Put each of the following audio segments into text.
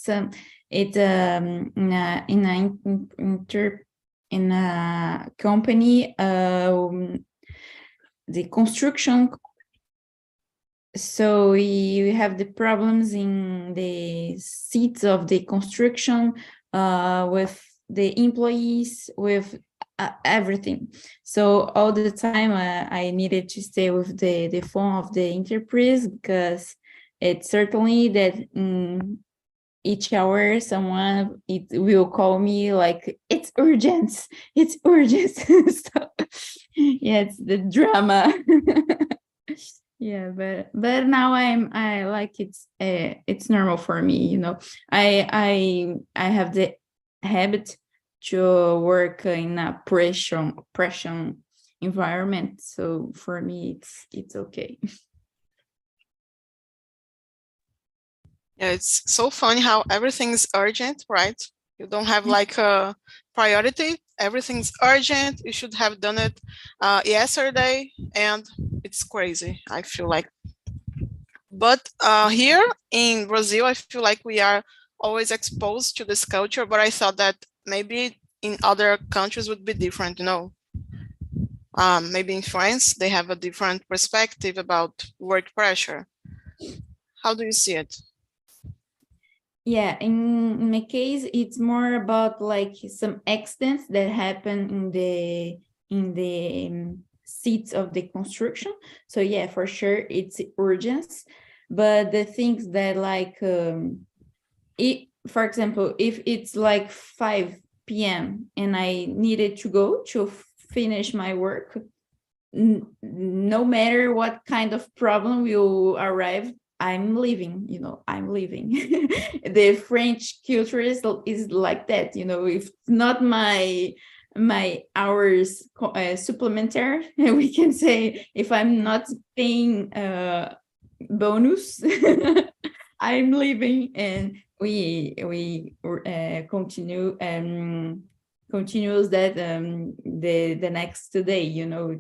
it's in a company, the construction. So you have the problems in the seats of the construction, with the employees, with everything. So all the time I needed to stay with the phone of the enterprise, because it's certainly that each hour someone will call me like, it's urgent. So yeah, it's the drama. Yeah, but now I like it's normal for me, you know. I have the habit to work in a pressure environment, so for me it's okay. Yeah, it's so funny how everything's urgent, right? You don't have like a priority. Everything's urgent. You should have done it yesterday, and it's crazy, I feel like. But here in Brazil, I feel like we are always exposed to this culture, but I thought that maybe in other countries would be different, you know. Maybe in France, they have a different perspective about work pressure. How do you see it? Yeah, in my case, it's more about like some accidents that happen in the seats of the construction. So yeah, for sure, it's urgence. But the things that like, for example, if it's like 5 p.m. and I needed to go to finish my work, no matter what kind of problem will arrive, I'm leaving, you know, I'm leaving. The French culture is like that, you know. If not my hours supplementary, we can say, if I'm not paying bonus, I'm leaving, and we continue continues that the next day, you know.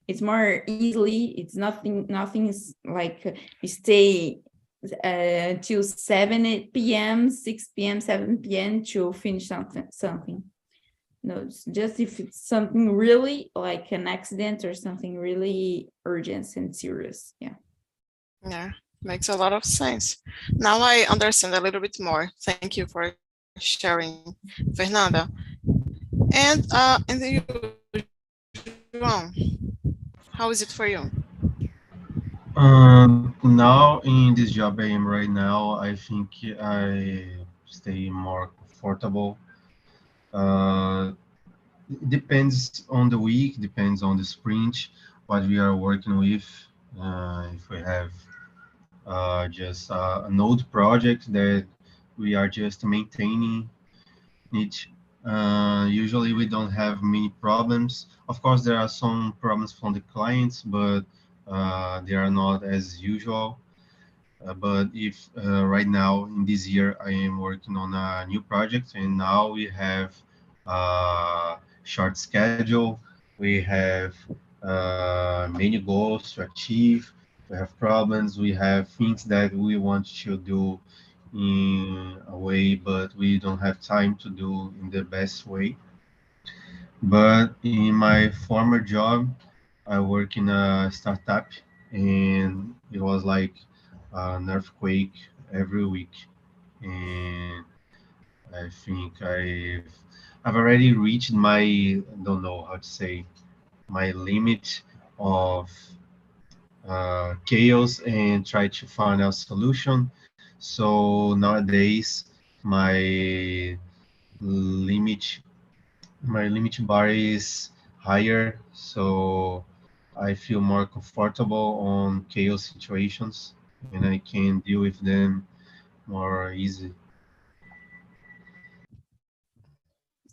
It's more easily, it's nothing is like stay till 7 p.m 6 p.m 7 p.m to finish something. No, it's just if it's something really like an accident or something really urgent and serious. Yeah, makes a lot of sense. Now I understand a little bit more. Thank you for sharing, Fernanda. And you, João, how is it for you? Now in this job I am right now, I think I stay more comfortable. Uh, it depends on the week, depends on the sprint, what we are working with. If we have just an old project that we are just maintaining it, usually we don't have many problems. Of course, there are some problems from the clients, but they are not as usual. But if right now in this year I am working on a new project, and now we have a short schedule, we have many goals to achieve, we have problems, we have things that we want to do in a way, but we don't have time to do in the best way. But in my former job, I work in a startup, and it was like an earthquake every week. And I think I've already reached my, I don't know how to say, my limit of chaos and try to find a solution. So nowadays, my limit limit bar is higher, so I feel more comfortable on chaos situations, and I can deal with them more easy.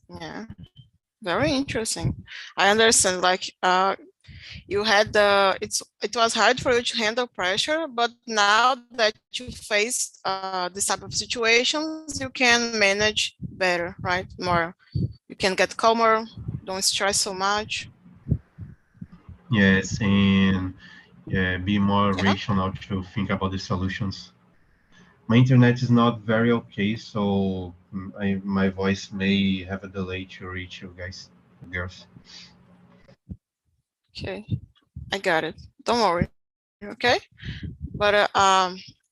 Yeah, very interesting. I understand. Like, you had it was hard for you to handle pressure, but now that you face this type of situations, you can manage better, right? More, you can get calmer, don't stress so much. Yes, and yeah, be more Yeah. rational to think about the solutions. my internet is not very okay, so my voice may have a delay to reach you guys, girls. Okay, I got it. Don't worry. Okay, but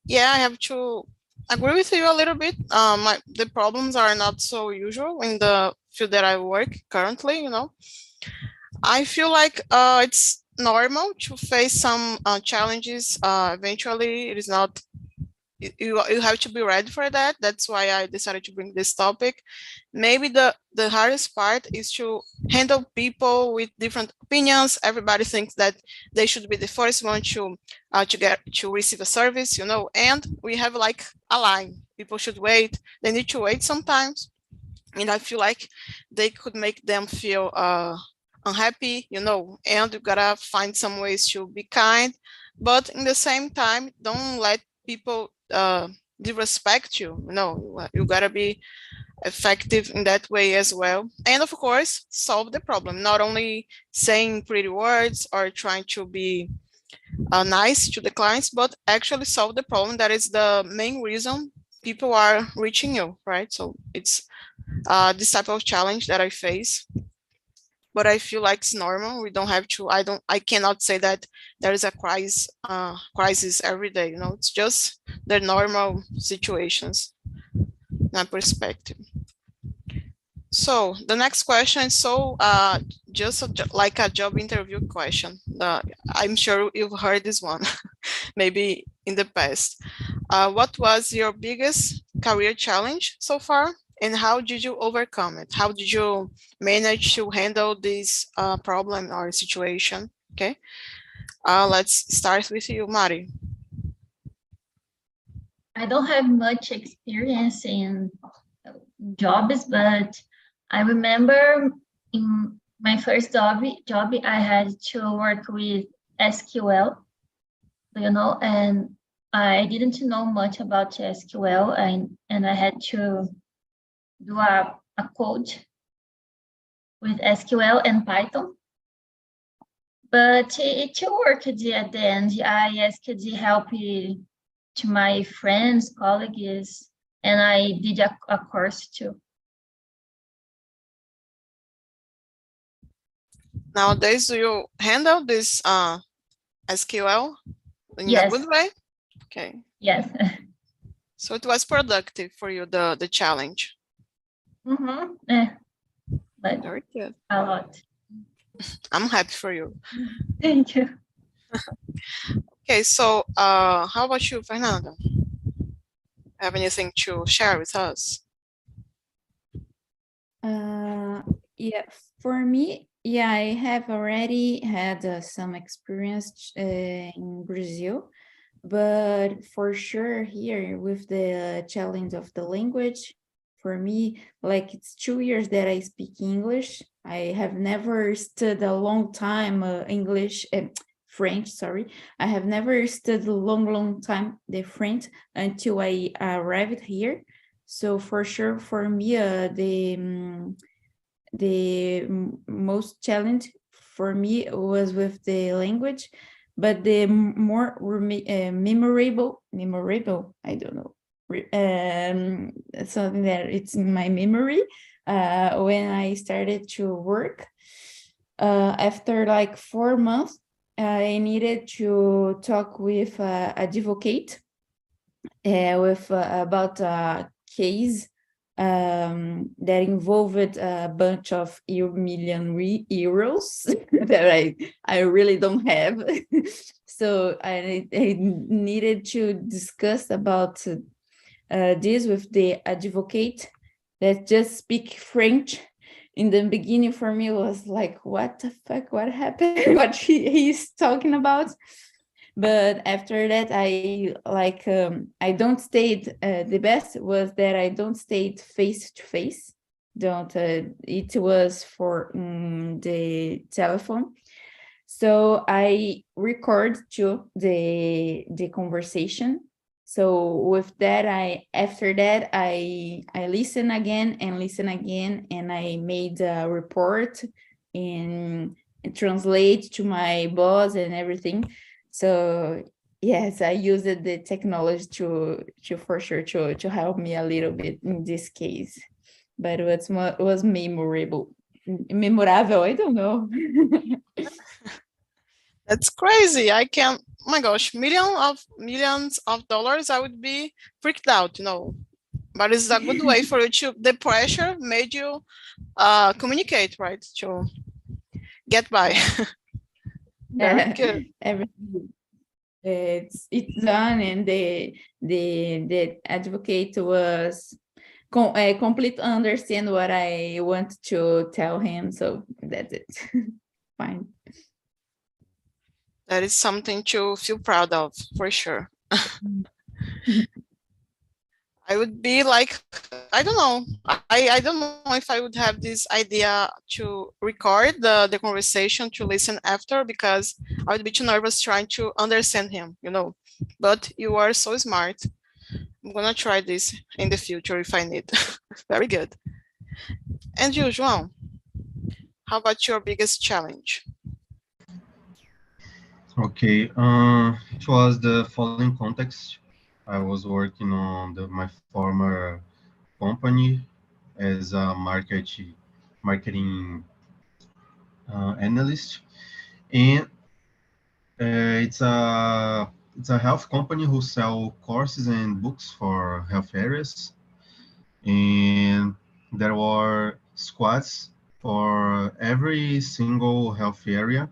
yeah, I have to agree with you a little bit. The problems are not so usual in the field that I work currently. I feel like it's normal to face some challenges. Eventually, it is not. You have to be ready for that. That's why I decided to bring this topic. Maybe the hardest part is to handle people with different opinions. Everybody thinks that they should be the first one to receive a service, and we have like a line. People should wait. They need to wait sometimes, and I feel like they could make them feel unhappy, and you gotta find some ways to be kind, but in the same time, don't let people disrespect you. You gotta be effective in that way as well. And of course, solve the problem, not only saying pretty words or trying to be nice to the clients, but actually solve the problem. That is the main reason people are reaching you, right? So it's this type of challenge that I face, but I feel like it's normal. We don't have to, I cannot say that there is a crisis every day, it's just the normal situations, my perspective. So the next question is just like a job interview question. I'm sure you've heard this one, maybe in the past. What was your biggest career challenge so far? And how did you overcome it? How did you manage to handle this problem or situation? Okay, let's start with you, Mari. I don't have much experience in jobs, but I remember in my first job I had to work with SQL, and I didn't know much about SQL, and I had to do a code with SQL and Python. But it worked at the end. I asked the help to my friends, colleagues, and I did a course too. Nowadays, do you handle this SQL in a Yes. good way? Okay. Yes. So it was productive for you, the challenge. But Very good. a lot. I'm happy for you. Thank you. Okay, so how about you, Fernanda? Have anything to share with us? Yeah, for me, yeah, I have already had some experience in Brazil, but for sure here with the challenge of the language, for me, like it's 2 years that I speak English. I have never studied a long time English, French, sorry. I have never studied a long time the French until I arrived here. So for sure, for me, the most challenge for me was with the language, but the more memorable, I don't know, something that it's in my memory when I started to work. After like 4 months, I needed to talk with an advocate about a case that involved a bunch of million euros that I really don't have. So I needed to discuss about this with the advocate that just speak French. In the beginning for me, it was like, what the fuck, what happened? What he's talking about. But after that, I don't stay. The best was that I don't stay face to face. It was for the telephone. So I record to the conversation. So with that, after that I listen again, and I made a report and translate to my boss and everything. So yes, I used the technology to for sure to help me a little bit in this case, but it was memorable. Memorável, I don't know. That's crazy. I can, oh my gosh, millions of dollars, I would be freaked out, you know. But it's a good way for you to, the pressure made you communicate, right? To get by. Very good. Everything it's done, and the advocate was completely understand what I want to tell him, so that's it. Fine. That is something to feel proud of, for sure. I would be like, I don't know. I don't know if I would have this idea to record the conversation to listen after, because I would be too nervous trying to understand him, you know. But you are so smart. I'm gonna try this in the future if I need. Very good. And you, João, how about your biggest challenge? Okay, it was the following context. I was working on my former company as a marketing analyst, and it's a health company who sell courses and books for health areas, and there were squads for every single health area,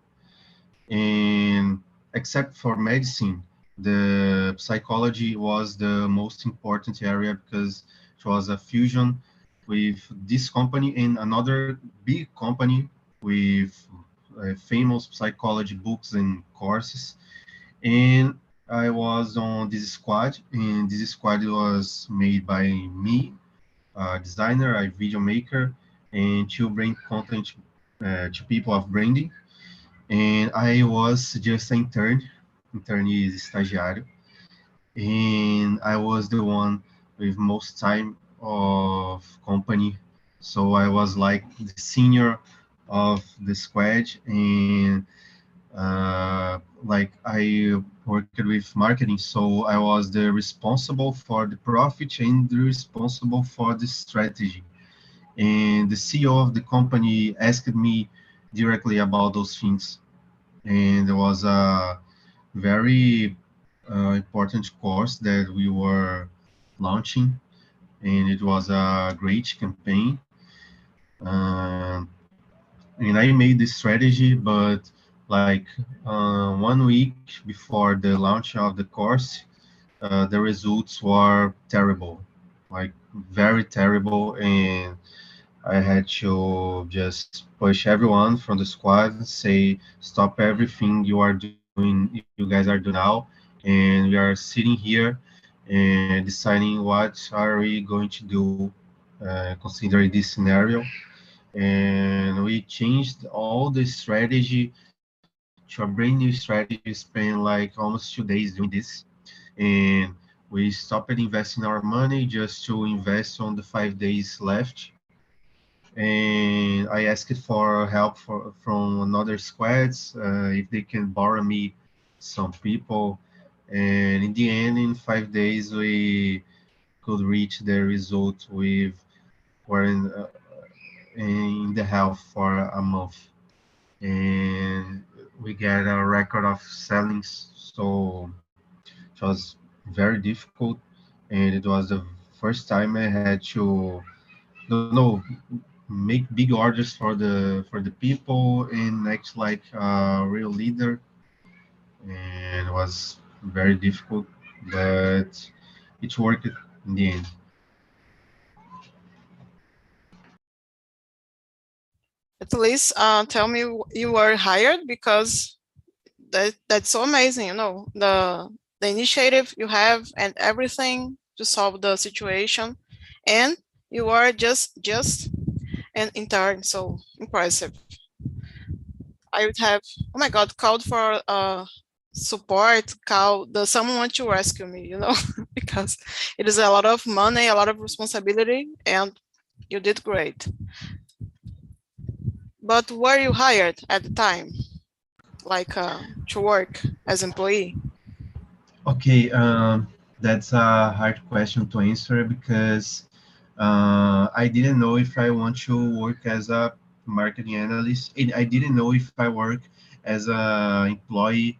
and except for medicine, the psychology was the most important area because it was a fusion with this company and another big company with famous psychology books and courses. And I was on this squad, and this squad was made by me, a designer, a video maker, and to bring content to people of branding. And I was just an intern is estagiário, and I was the one with most time of company. So I was like the senior of the squad, and like I worked with marketing, so I was the responsible for the profit and the responsible for the strategy. And the CEO of the company asked me directly about those things, and there was a very important course that we were launching, and it was a great campaign. Uh, and I made this strategy, but like 1 week before the launch of the course, the results were terrible, like very terrible, and I had to just push everyone from the squad, say, stop everything you guys are doing now, and we are sitting here and deciding what are we going to do, considering this scenario. And we changed all the strategy to a brand new strategy. We spent like almost 2 days doing this, and we stopped investing our money just to invest on the 5 days left. And I asked for help from another squads if they can borrow me some people. And in the end, in 5 days, we could reach the result with were in the health for a month, and we get a record of sellings. So it was very difficult, and it was the first time I had to, don't know, make big orders for the people and act like a real leader, and it was very difficult, but it worked in the end. At least tell me you were hired, because that's so amazing, you know, the initiative you have and everything to solve the situation, and you are just an intern. So impressive. I would have, oh my god, called for support, call the someone to rescue me, you know, because it is a lot of money, a lot of responsibility, and you did great. But were you hired at the time, like to work as employee? Okay, that's a hard question to answer because I didn't know if I want to work as a marketing analyst. And I didn't know if I work as a employee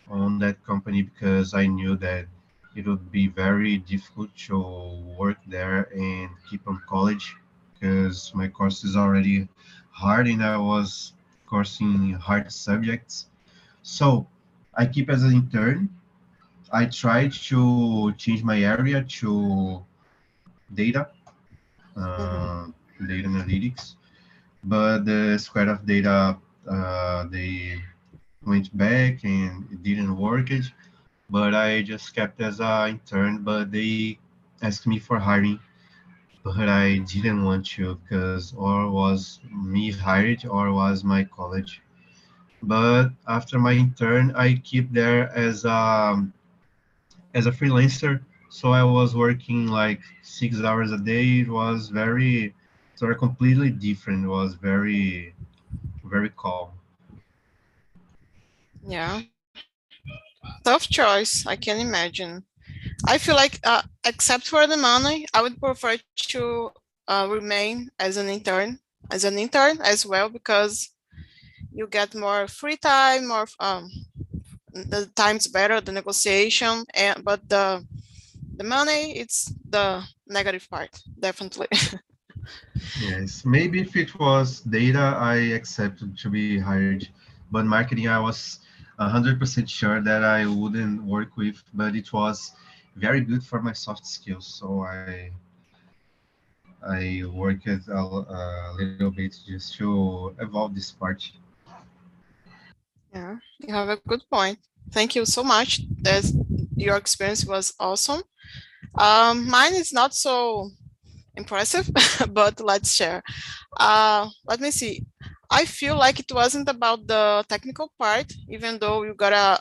on that company because I knew that it would be very difficult to work there and keep on college because my course is already hard and I was coursing hard subjects. So I keep as an intern. I tried to change my area to data, Mhm. uh, data analytics, but the squad of data they went back and it didn't work it. But I just kept as a intern. But they asked me for hiring, but I didn't want to because or was me hired or was my college. But after my intern, I keep there as a freelancer. So I was working like 6 hours a day. It was very, sort of completely different. It was very, very calm. Yeah, tough choice. I can imagine. I feel like, except for the money, I would prefer to remain as an intern as well, because you get more free time, more the time's better, the negotiation, and but the money, it's the negative part, definitely. Yes, maybe if it was data, I accepted to be hired. But marketing, I was 100% sure that I wouldn't work with, but it was very good for my soft skills. So I worked a little bit just to evolve this part. Yeah, you have a good point. Thank you so much. That's, your experience was awesome. Mine is not so impressive, but let's share. Let me see. I feel like it wasn't about the technical part, even though you gotta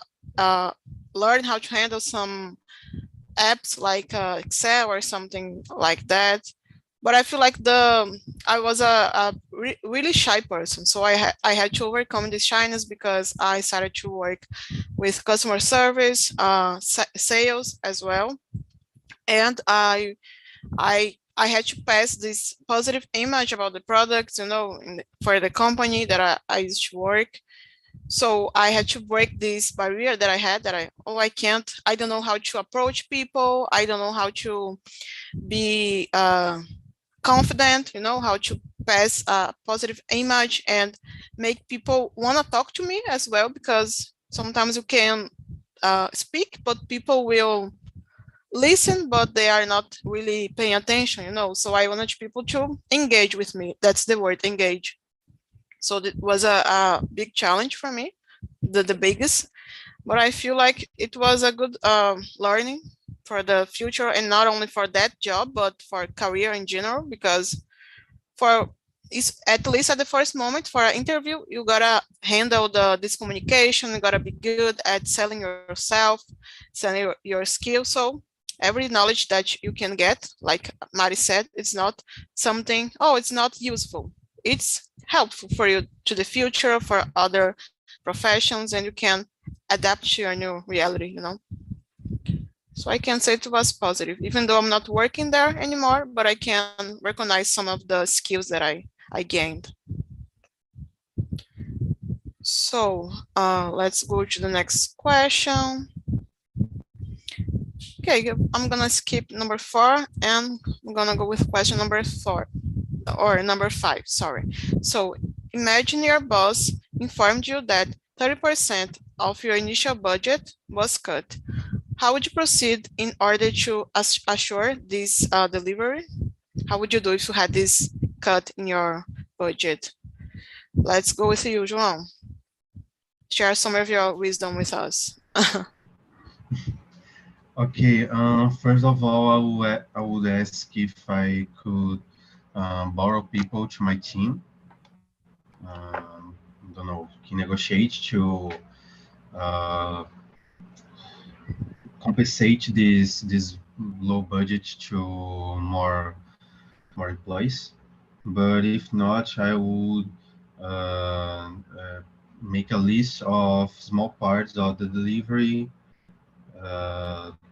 learn how to handle some apps like Excel or something like that. But I feel like I was a really shy person, so I had to overcome this shyness because I started to work with customer service, sales as well, and I had to pass this positive image about the products, for the company that I used to work. So I had to break this barrier that I had, that I don't know how to approach people. I don't know how to be confident, how to pass a positive image and make people want to talk to me as well, because sometimes you can speak, but people will listen, but they are not really paying attention. So I wanted people to engage with me. That's the word, engage. So it was a big challenge for me, the biggest, but I feel like it was a good learning for the future, and not only for that job, but for career in general, because for is at least at the first moment for an interview, you gotta handle this communication. You gotta be good at selling yourself, selling your skills. So every knowledge that you can get, like Mari said, it's not something, it's not useful. It's helpful for you to the future, for other professions, and you can adapt to your new reality. So I can say it was positive, even though I'm not working there anymore, but I can recognize some of the skills that I gained. So let's go to the next question. Okay, I'm gonna skip number 4 and I'm gonna go with question number 4 or number 5, sorry. So imagine your boss informed you that 30% of your initial budget was cut. How would you proceed in order to assure this delivery? How would you do if you had this cut in your budget? Let's go with you, João. Share some of your wisdom with us. Okay, first of all, I would ask if I could borrow people to my team. I don't know, can negotiate to uh, compensate this low budget to more more employees. But if not, I would make a list of small parts of the delivery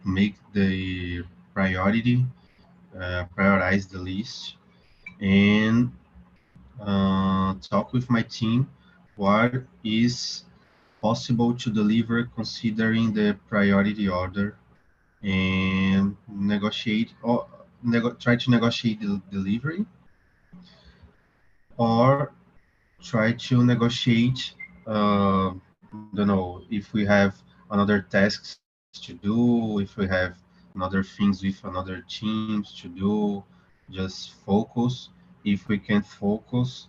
make the priority, prioritize the list, and talk with my team what is possible to deliver considering the priority order, and negotiate or try to negotiate the delivery, or try to negotiate, don't know, if we have another tasks to do, if we have another things with another teams to do, just focus. If we can focus,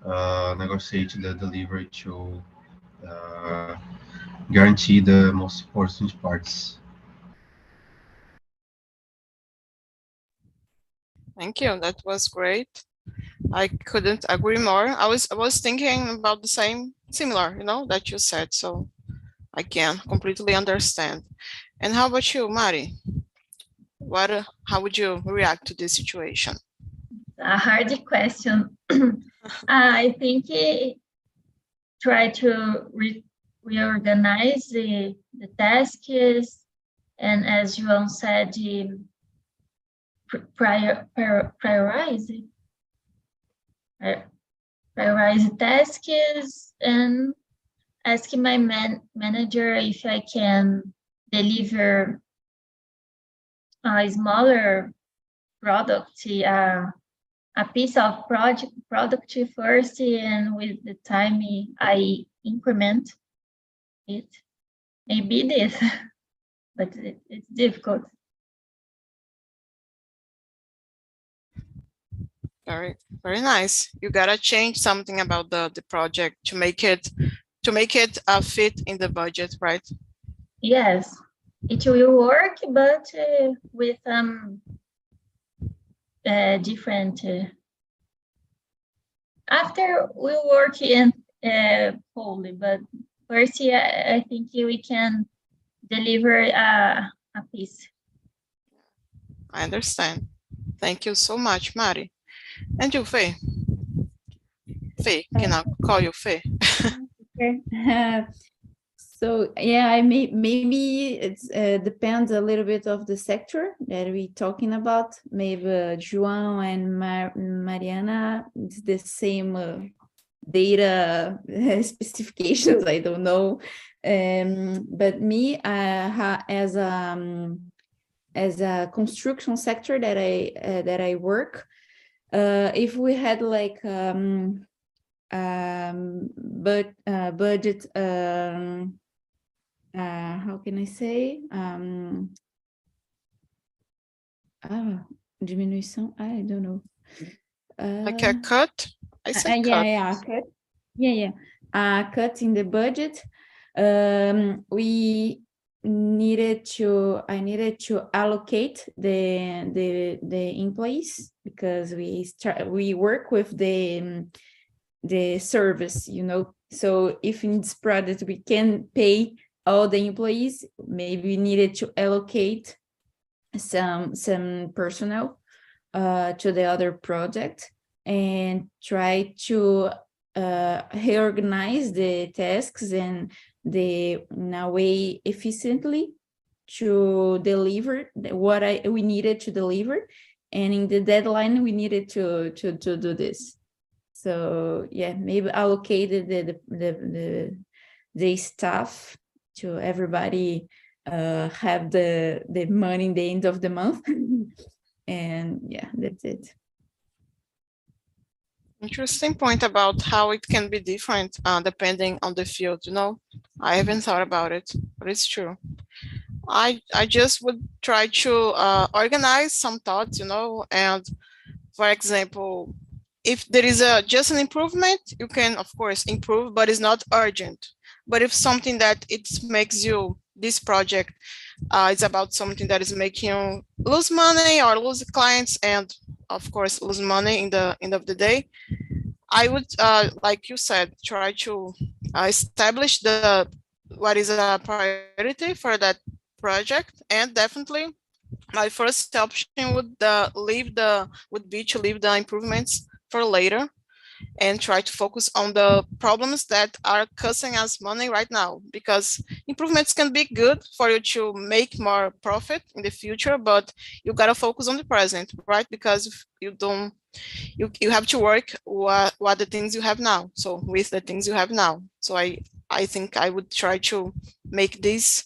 negotiate the delivery to uh, guarantee the most important parts. Thank you. That was great. I couldn't agree more. I was thinking about the same, similar, that you said. So I can completely understand. And how about you, Mari? How would you react to this situation? A hard question. I think try to reorganize the tasks, and as João said, prioritize tasks, and ask my manager if I can deliver a smaller product, a piece of product first, and with the time I increment it. Maybe this, but it's difficult. Very, very nice. You gotta change something about the project to make it fit in the budget, right? Yes, it will work, but with different. After we'll work in wholly, but first, I think we can deliver a piece. I understand. Thank you so much, Mari. And you, Faye? Faye, can I call you Faye? Okay. So yeah, maybe it depends a little bit of the sector that we're talking about. Maybe João and Mariana, it's the same data specifications. I don't know, but me as a construction sector that I work, if we had like budget, how can I say, diminuição, I don't know, like a cut? I said cut. cut. Cut in the budget. I needed to allocate the employees, because we work with the service, so if in this project we can pay all the employees, maybe we needed to allocate some personnel to the other project, and try to reorganize the tasks and in a way efficiently to deliver what we needed to deliver, and in the deadline we needed to do this. So yeah, maybe allocated the staff to everybody have the money in the end of the month. And yeah, that's it. Interesting point about how it can be different depending on the field. I haven't thought about it, but it's true. I just would try to organize some thoughts, and for example, if there is just an improvement, you can of course improve, but it's not urgent. But if something that it makes you, this project is about something that is making you lose money or lose clients, and of course lose money in the end of the day, I would, like you said, try to establish what is a priority for that project. And definitely my first option would be to leave the improvements for later. and try to focus on the problems that are costing us money right now, because improvements can be good for you to make more profit in the future, but you gotta focus on the present, right? Because if you don't, you have to work what the things you have now. So with the things you have now. So I think I would try to make this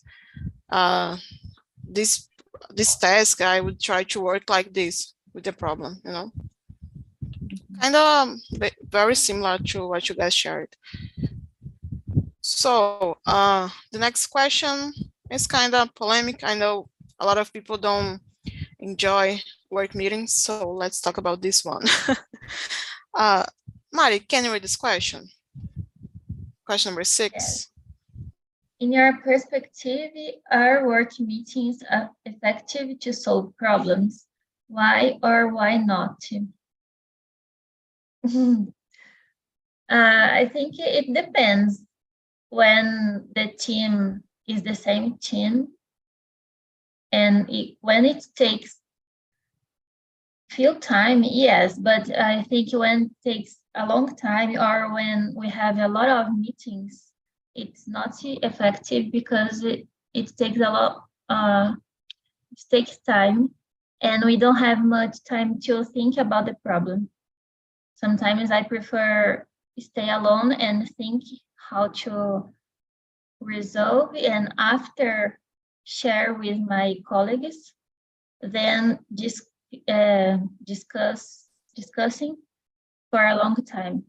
this task, I would try to work like this with the problem, you know, kind of very similar to what you guys shared. So the next question is kind of polemic. I know a lot of people don't enjoy work meetings, so let's talk about this one. Mari, can you read this question? Question number 6. Yes. In your perspective, are work meetings effective to solve problems? Why or why not? I think it depends. When the team is the same team, and when it takes few time, yes, but I think when it takes a long time or when we have a lot of meetings, it's not effective because it takes a lot, it takes time, and we don't have much time to think about the problem. Sometimes I prefer stay alone and think how to resolve, and after share with my colleagues, then discussing for a long time.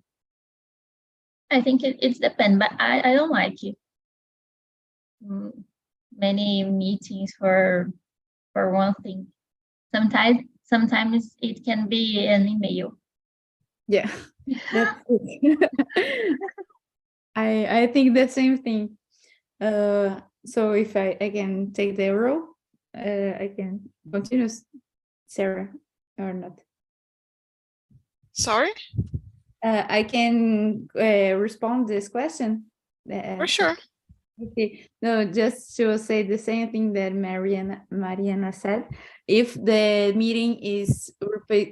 I think it depends, but I don't like it. Many meetings for one thing. Sometimes it can be an email. Yeah, that's it. I think the same thing. So if I can take the role, I can continue, Sarah, or not? Sorry? I can respond this question. For sure. Okay, no, just to say the same thing that Mariana said. If the meeting is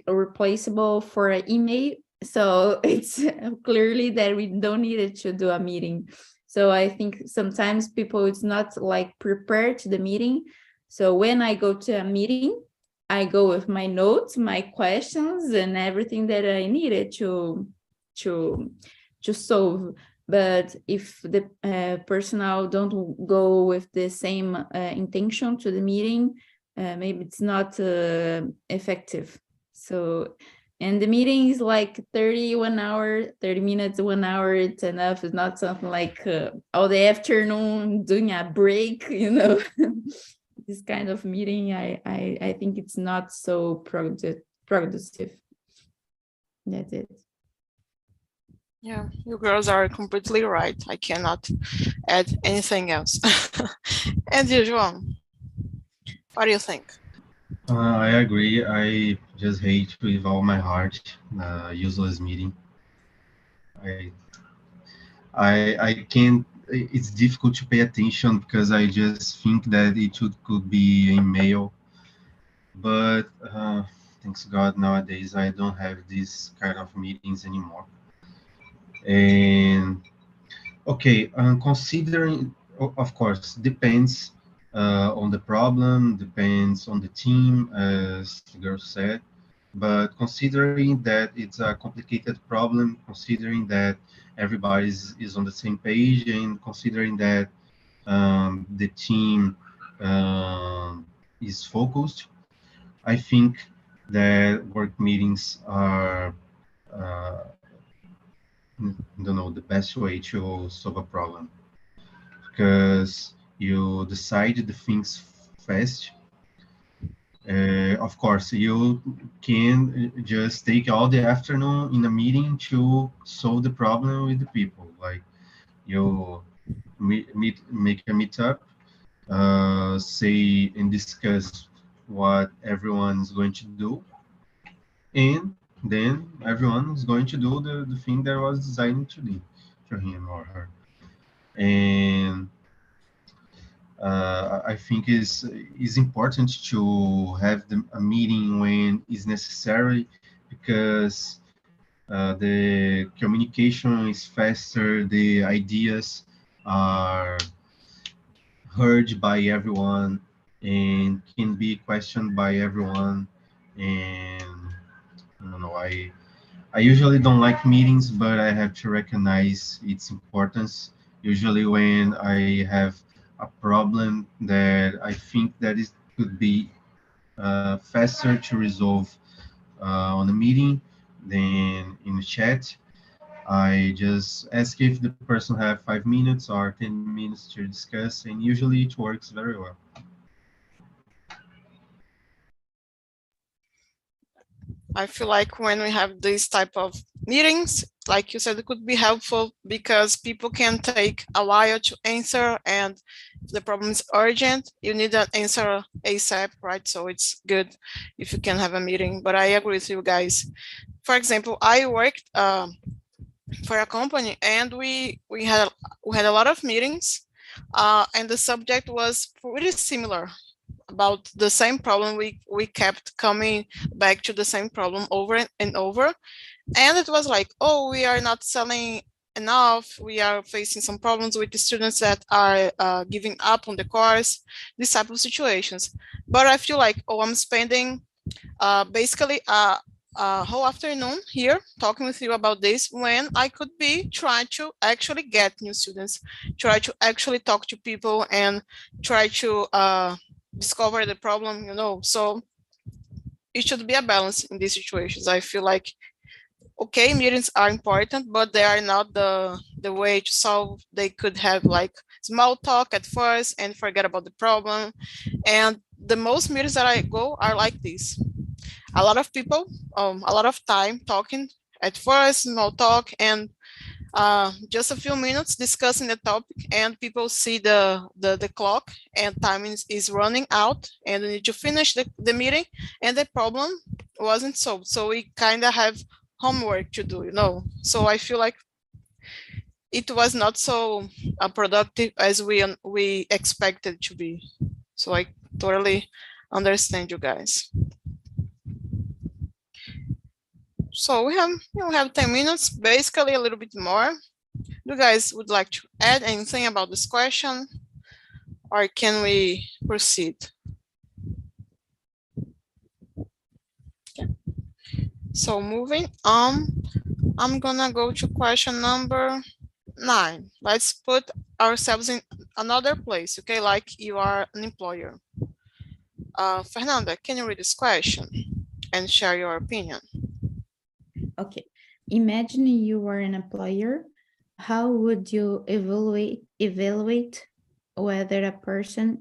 replaceable for an email, so it's clearly that we don't need it to do a meeting. So I think sometimes people, it's not like prepared to the meeting. So when I go to a meeting, I go with my notes, my questions, and everything that I needed to solve. But if the personnel don't go with the same intention to the meeting, maybe it's not effective. So, and the meeting is like 30 minutes, 1 hour, it's enough. It's not something like all the afternoon doing a break, you know. This kind of meeting, I think it's not so productive. That's it. Yeah, you girls are completely right. I cannot add anything else. And you, João, what do you think? I agree. I just hate with all my heart useless meeting. I can't. It's difficult to pay attention because I just think that it could be email. But thanks God, nowadays I don't have these kind of meetings anymore. And okay, considering, of course, depends on the problem, depends on the team, as the girl said. But considering that it's a complicated problem, considering that everybody is on the same page, and considering that the team is focused, I think that work meetings are, I don't know, the best way to solve a problem, because you decide the things fast. Of course, you can just take all the afternoon in a meeting to solve the problem with the people. Like you make a meetup, say and discuss what everyone is going to do, and then everyone is going to do the thing that was designed to do for him or her. And I think is important to have a meeting when is necessary, because The communication is faster, the ideas are heard by everyone and can be questioned by everyone. And I don't know, I usually don't like meetings, but I have to recognize its importance. Usually when I have a problem that I think that it could be faster to resolve on a meeting than in the chat, I just ask if the person have 5 minutes or 10 minutes to discuss, and usually it works very well. I feel like when we have this type of meetings, like you said, it could be helpful because people can take a while to answer, and if the problem is urgent, you need an answer ASAP, right? So it's good if you can have a meeting, but I agree with you guys. For example, I worked for a company, and we had a lot of meetings, and the subject was pretty similar about the same problem. We kept coming back to the same problem over and over, and it was like, oh, we are not selling enough, we are facing some problems with the students that are giving up on the course, this type of situations. But I feel like, oh, I'm spending basically a whole afternoon here talking with you about this, when I could be trying to actually get new students, try to actually talk to people and try to discover the problem, you know. So it should be a balance in these situations. I feel like, okay, meetings are important, but they are not the way to solve. They could have like small talk at first and forget about the problem. And the most meetings that I go are like this. A lot of people, a lot of time talking at first, small talk, and just a few minutes discussing the topic, and people see the clock and time is running out, and we need to finish the meeting, and the problem wasn't solved. So we kind of have homework to do, you know. So I feel like it was not so productive as we expected to be. So I totally understand you guys. So we have 10 minutes, basically a little bit more. You guys would like to add anything about this question, or can we proceed? Okay. So moving on, I'm gonna go to question number 9. Let's put ourselves in another place, okay? Like you are an employer. Fernanda, can you read this question and share your opinion? Okay. Imagine you are an employer. How would you evaluate whether a person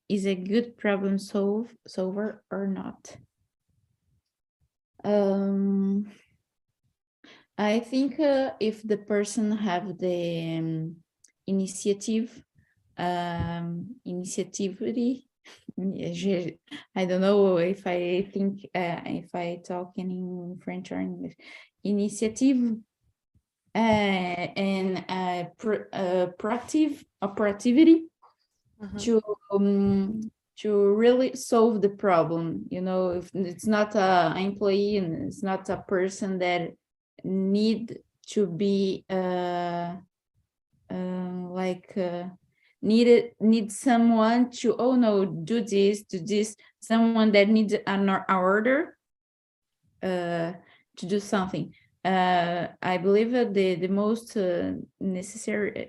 is a good problem solver or not? I think if the person have the initiativity, I don't know if I think if I talk in French or English, initiative and proactivity to really solve the problem. You know, if it's not an employee and it's not a person that need to be need someone to, oh no, do this, someone that needs an order to do something. I believe that the most necessary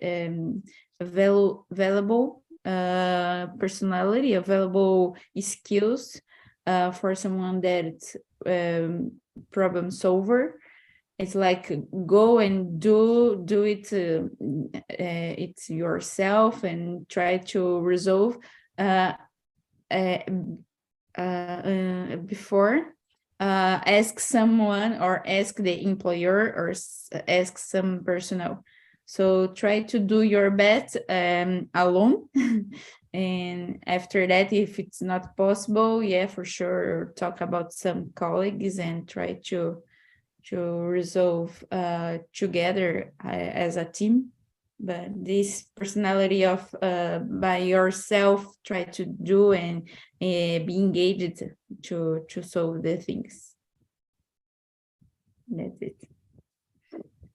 available personality, available skills for someone that's problem solver, it's like go and do it it's yourself and try to resolve before ask someone or ask the employer or ask some personnel. So try to do your best alone. And after that, if it's not possible, yeah, for sure, talk about some colleagues and try to resolve together as a team. But this personality of by yourself, try to do and be engaged to solve the things. That's it.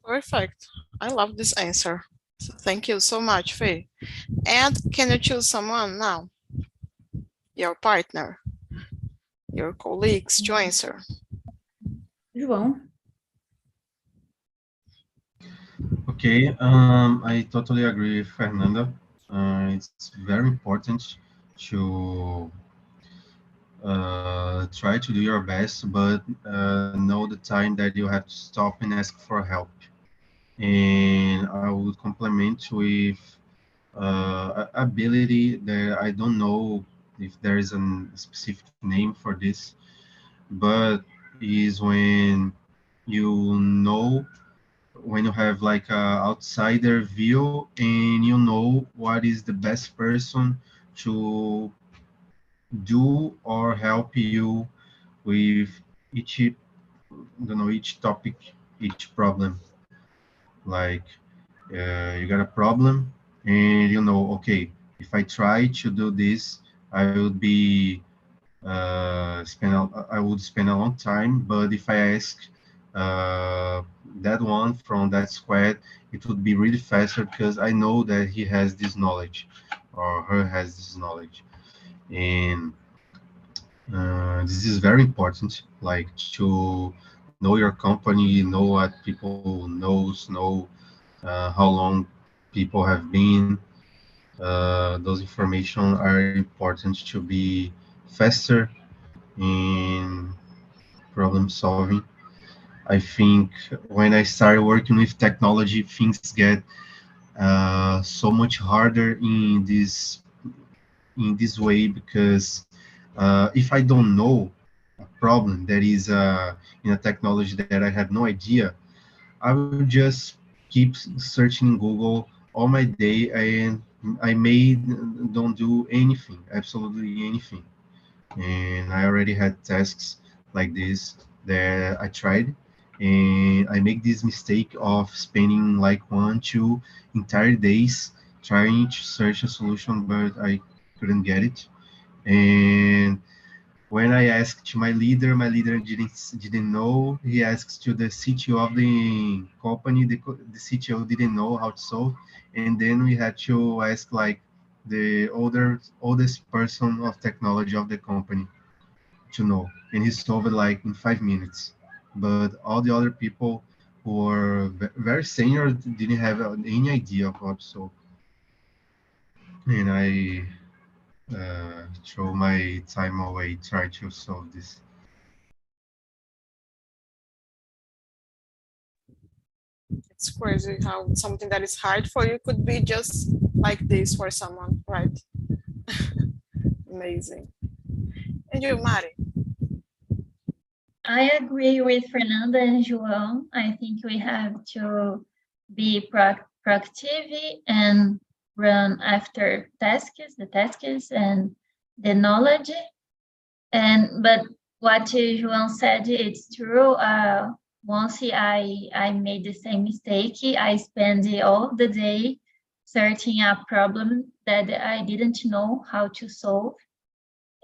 Perfect. I love this answer. So thank you so much, Faye. And can you choose someone now? Your partner, your colleagues to answer. João. Okay, I totally agree with Fernanda. It's very important to try to do your best, but know the time that you have to stop and ask for help. And I would complement with ability that I don't know if there is a specific name for this, but is when you know when you have like a outsider view and you know what is the best person to do or help you with each each topic, each problem. Like you got a problem and you know, okay, if I try to do this, I would be I would spend a long time, but if I ask uh, that one from that squad, it would be really faster because I know that he has this knowledge or her has this knowledge. And this is very important, like to know your company, know what people knows, know how long people have been. Those information are important to be faster in problem solving. I think when I started working with technology, things get so much harder in this way because if I don't know a problem that is in a technology that I have no idea, I will just keep searching in Google all my day and I may don't do anything, absolutely anything. And I already had tasks like this that I tried, and I make this mistake of spending like 1, 2 entire days trying to search a solution, but I couldn't get it. And when I asked to my leader didn't know. He asked to the CTO of the company, the CTO didn't know how to solve, and then we had to ask like the oldest person of technology of the company to know, and he solved it like in 5 minutes. But all the other people who were very senior didn't have any idea of what to solve, and I throw my time away trying to solve this. It's crazy how something that is hard for you could be just like this for someone, right? Amazing. And you, Mari? I agree with Fernanda and João. I think we have to be proactive and run after the tasks and the knowledge. But what João said, it's true. Once I made the same mistake. I spent all the day searching a problem that I didn't know how to solve.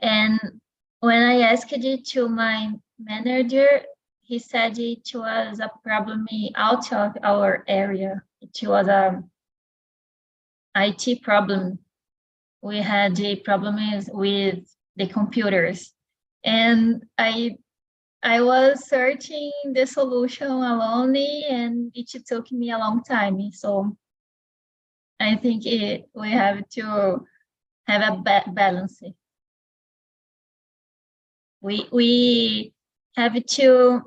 And when I asked it to my manager, he said it was a problem out of our area. It was a IT problem. We had the problems with the computers. And I was searching the solution alone, and it took me a long time. So I think we have to have a balance. We have to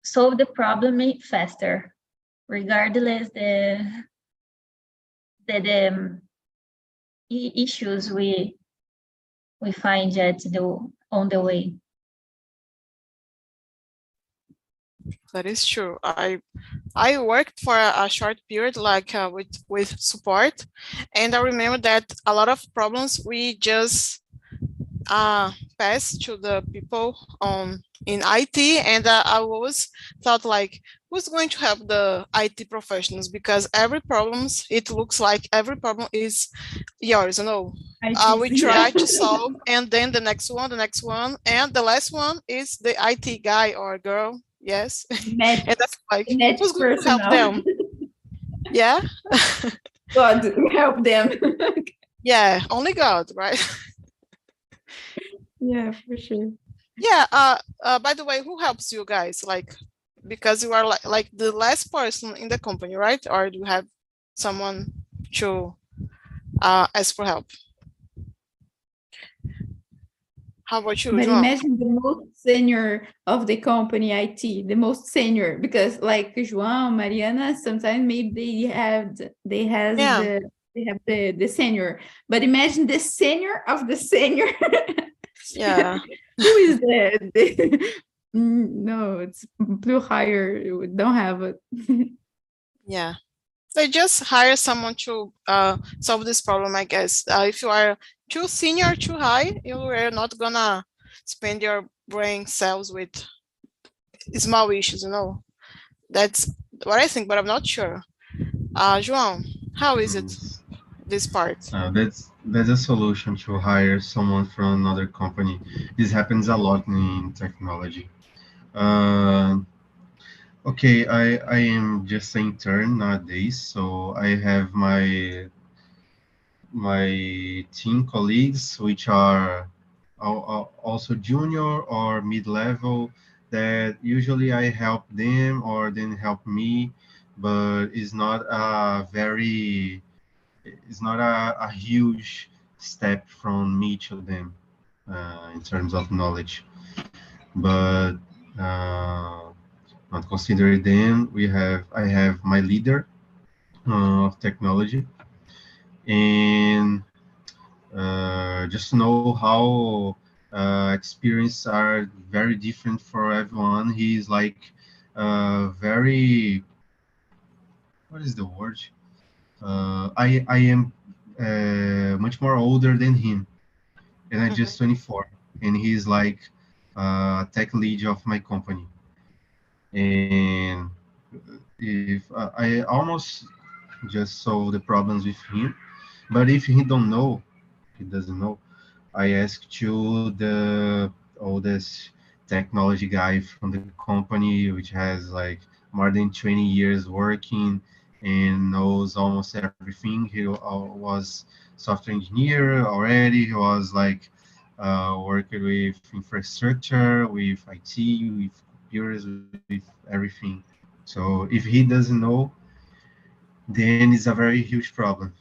solve the problem faster, regardless the issues we find on the way. That is true. I worked for a short period, like with support, and I remember that a lot of problems we just pass to the people in IT, and I always thought like, who's going to help the IT professionals? Because every problems, it looks like every problem is yours, you know. We try to solve, and then the next one, and the last one is the IT guy or girl, Yes. Magic, And that's like, magic who's going to person help now. them? Yeah. God help them. Yeah, only God, right? Yeah, for sure. Yeah. By the way, who helps you guys? Like, because you are like the last person in the company, right? Or do you have someone to ask for help? How about you, But João? imagine the most senior of the company IT, the most senior, because like João, Mariana, sometimes maybe Yeah. they have the senior. But imagine the senior of the senior. Yeah. Who is the no, it's blue higher. We don't have it. Yeah. They just hire someone to solve this problem, I guess. If you are too senior, too high, you are not gonna spend your brain cells with small issues, you know. That's what I think, but I'm not sure. João, how is it, Mm, this part? that's a solution to hire someone from another company. This happens a lot in technology. Uh, okay, I am just an intern nowadays, so I have my team colleagues, which are also junior or mid-level, that usually I help them or then help me, but it's not a huge step from me to them in terms of knowledge. But not considering them, I have my leader of technology, and just to know how experience are very different for everyone. He's like very, what is the word? I am much more older than him, and I'm just 24, and he's like tech lead of my company. And if I almost just solve the problems with him, but if he doesn't know, I asked to the oldest technology guy from the company, which has like more than 20 years working and knows almost everything. He was software engineer already. He was like working with infrastructure, with IT, with computers, with everything. So if he doesn't know, then it's a very huge problem.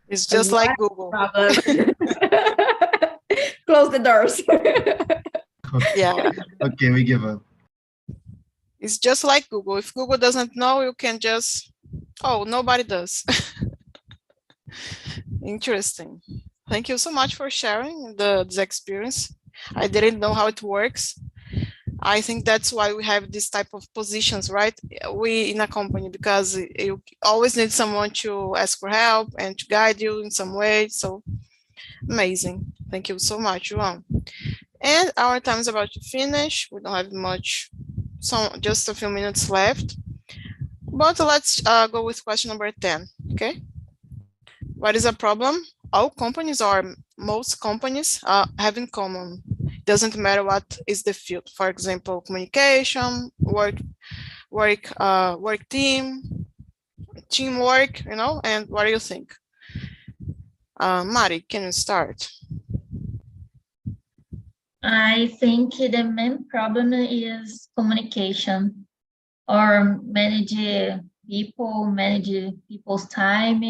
It's A just like lot Google. of problems. Close the doors. Yeah. Okay, we give up. It's just like Google. If Google doesn't know, you can just, oh, nobody does. Interesting. Thank you so much for sharing this experience. I didn't know how it works. I think that's why we have this type of positions, right? We in a company, because you always need someone to ask for help and to guide you in some way. So amazing. Thank you so much, João. And our time is about to finish. We don't have much, so just a few minutes left. But let's go with question number 10, okay? What is a problem all companies or most companies have in common? Doesn't matter what is the field. For example, communication, work team, teamwork, you know, and what do you think? Mari, can you start? I think the main problem is communication, or manage people's time,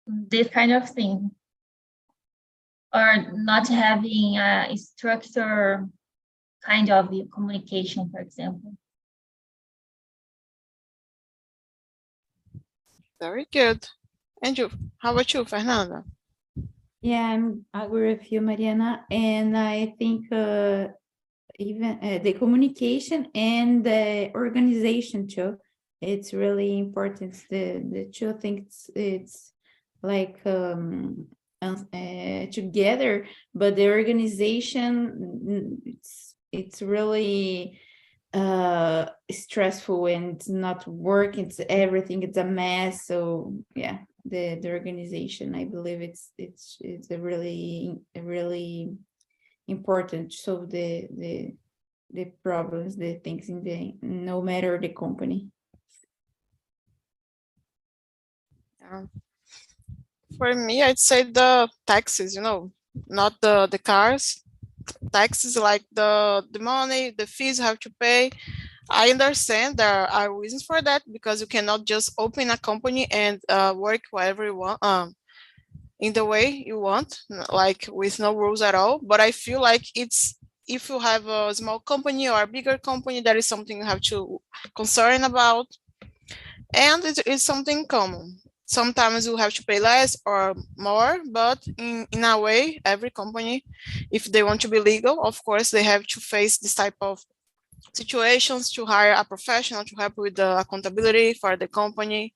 this kind of thing, or not having a structure kind of communication, for example. Very good. And you, how about you, Fernanda? Yeah, I agree with you, Mariana. And I think even the communication and the organization too, it's really important. The two things, it's like together, but the organization, it's really stressful and it's not working. It's everything. It's a mess. So yeah, the organization, I believe it's a really important to solve the problems, the things no matter the company. For me, I'd say the taxes, not the cars. Taxes like the money, the fees you have to pay. I understand there are reasons for that, because you cannot just open a company and work whatever you want, in the way you want, like with no rules at all. But I feel like if you have a small company or a bigger company, that is something you have to concern about, and it's something common. Sometimes you have to pay less or more, but in a way, every company, if they want to be legal, of course, they have to face this type of situations, to hire a professional to help with the accountability for the company.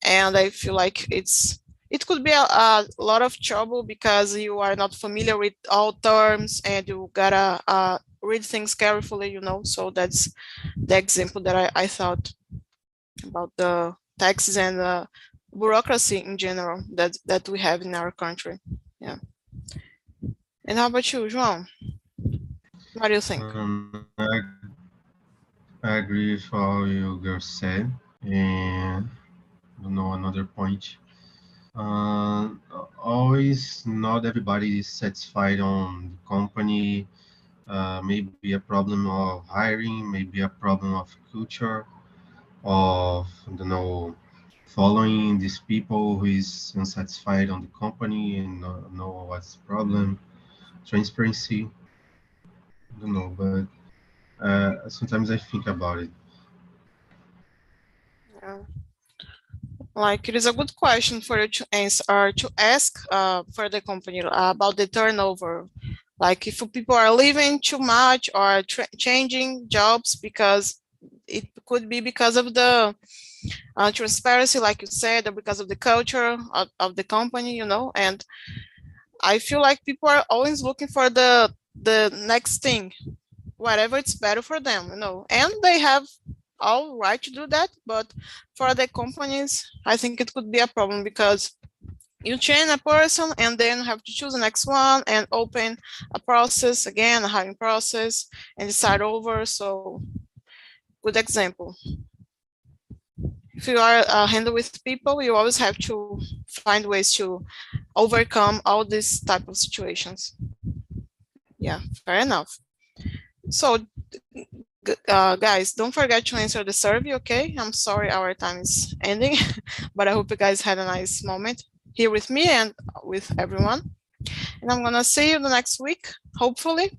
And I feel like it could be a lot of trouble, because you are not familiar with all terms and you gotta read things carefully, so that's the example that I thought about the taxes and bureaucracy in general that we have in our country. Yeah. And how about you, João? What do you think? I agree with all you girls said, and another point. Always, not everybody is satisfied on the company. Maybe a problem of hiring, maybe a problem of culture, of following these people who is unsatisfied on the company and know what's the problem. Transparency, I don't know, but sometimes I think about it. Yeah. Like, it is a good question for you to answer, or to ask for the company about the turnover. Like, if people are leaving too much or changing jobs, because it could be because of the transparency, like you said, or because of the culture of the company, and I feel like people are always looking for the next thing, whatever it's better for them, and they have all right to do that. But for the companies, I think it could be a problem, because you train a person and then have to choose the next one and open a process again, a hiring process, and start over. So, good example. If you are handle with people, you always have to find ways to overcome all these type of situations. Yeah, fair enough. So, guys, don't forget to answer the survey, okay? I'm sorry our time is ending, but I hope you guys had a nice moment here with me and with everyone. And I'm gonna see you the next week, hopefully.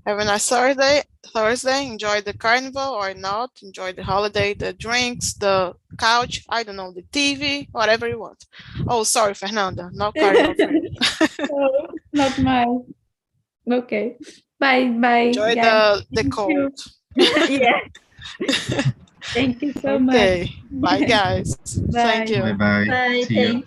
Have a nice Thursday. Enjoy the carnival or not. Enjoy the holiday, the drinks, the couch, I don't know, the TV, whatever you want. Oh, sorry, Fernanda, no carnival for you. Oh, not mine. Okay. Bye. Enjoy Guys. the cold. Yeah. Thank you so much. Okay. Bye, guys. Bye. Thank you. Bye bye. Bye. See you. Thank